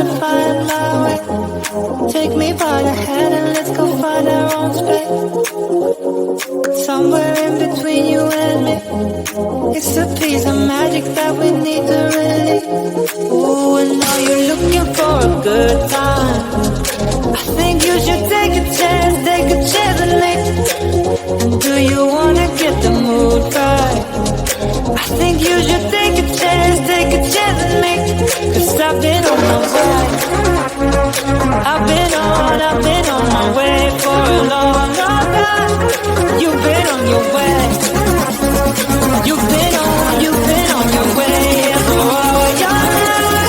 to find my way. Take me by the hand and let's go find our own space. Somewhere in between you and me. It's a piece of magic that we need to release. Ooh, and now you're looking for a good time. I think you should take a chance with me. And do you wanna get the mood right? I think you should take a chance with me. 'Cause I've been on my way. I've been on my way for a long, long time. You've been on your way. You've been on your way for all your life.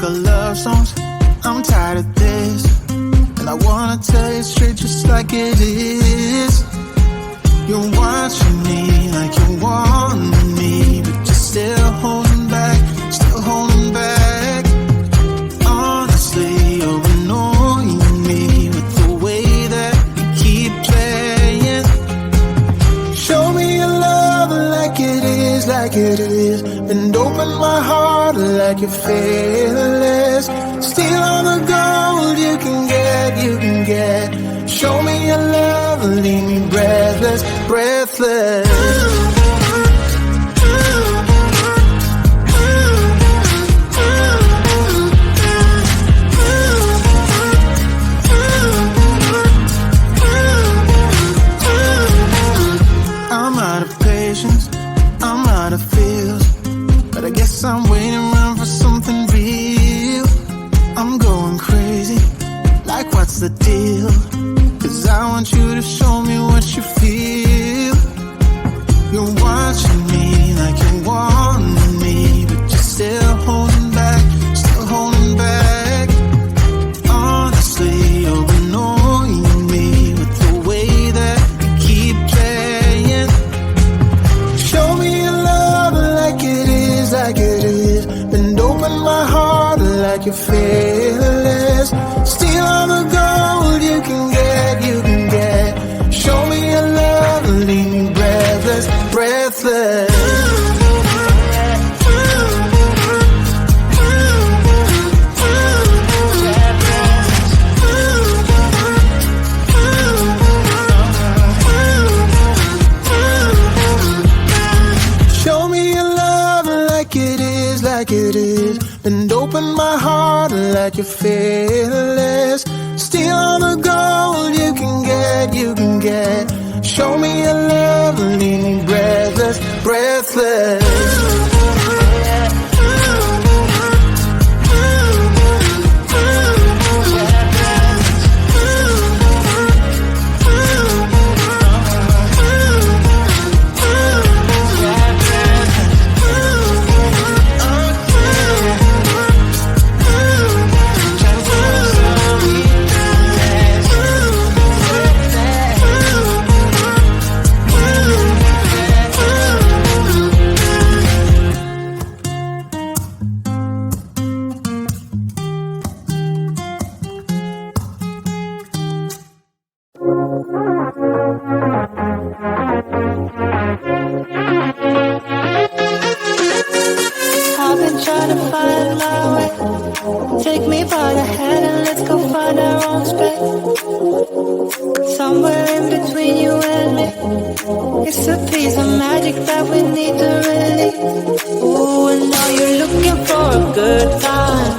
our love songs. I'm tired of this, and I wanna tell you straight just like it is. You're watching me like you want me, but you're still holding back, still holding back. Honestly, you're annoying me with the way that you keep playing. Show me your love like it is, like it is. And open my heart like you're fearless. Steal all the gold you can get, you can get. Show me your love, leave me breathless, breathless. I'm out of patience, I'm out of feels, but I guess I'm waiting around for something real. I'm going crazy, like what's the deal? 'Cause I want you to show me what you feel. You're watching me like you want me, but you're still holding back, still holding back. Honestly, you're annoying me with the way that you keep playing. Show me your love like it is, like it is. And open my heart like you're fearless. Steal all the gold you can get, you can get. Show me your love, leave me breathless, breathless. Show me your love like it is, like it is. And open my heart like you're fearless. Steal all the gold you can get, you can get. Show me your love, leave me breathless, breathless. I've been trying to find my way. Take me by the hand and let's go find our own space. Somewhere in between you and me. It's a piece of magic that we need to release. Ooh, and now you're looking for a good time.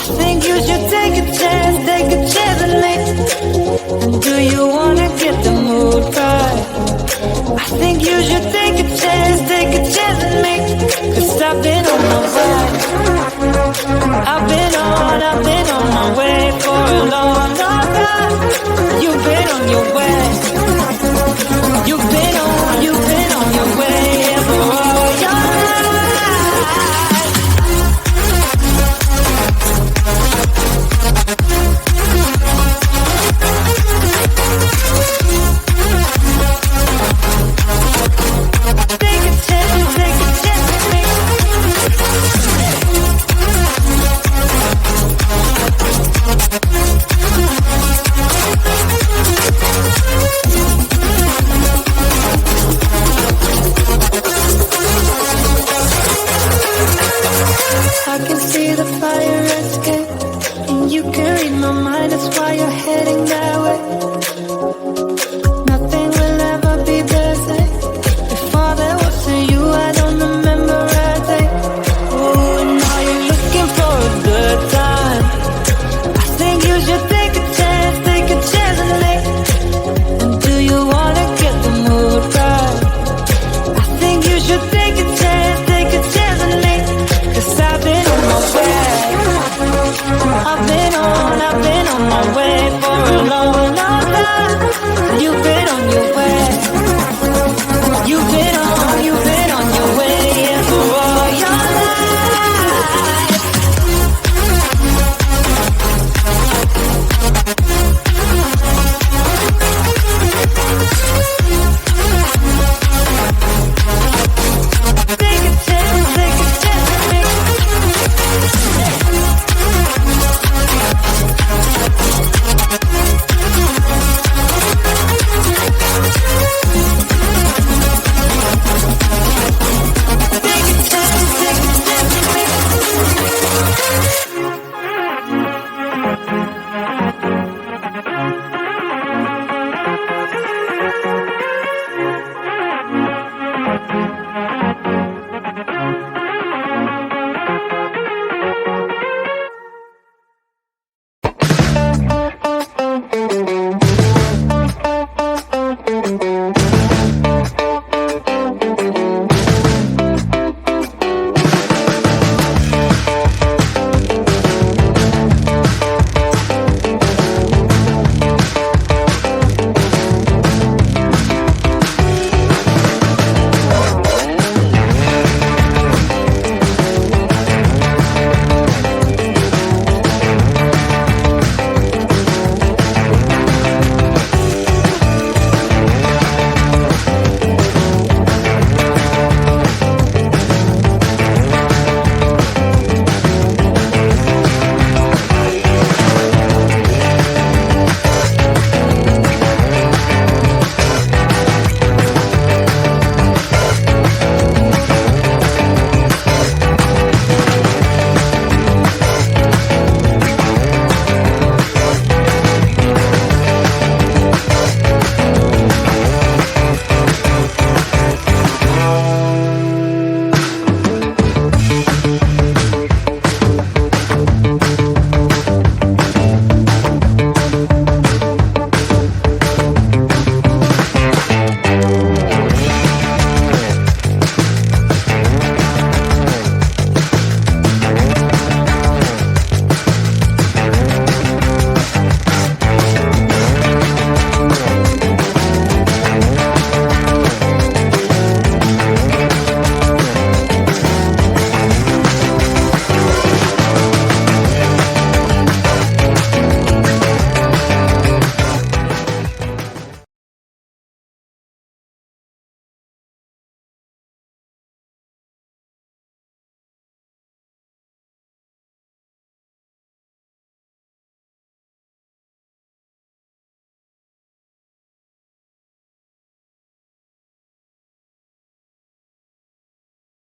I think you should take a chance with me. And do you wanna get the mood right? I think you should take a chance with me. 'Cause I've been on my way. I've been on my way for a long, long time. You've been on your way. You've been on your way for all your life. Take a chance with me. I can see the fire escape, and you can read my mind, that's why you're heading that way. Nothing will ever be the same. Before there was you, I don't remember a day. Oh, and now you're looking for a good time. I think you should take a chance with me. And do you wanna get the mood right? I think you should take a chance with me. 'Cause I've been on my way. I've been on my way for a long, long time. You've been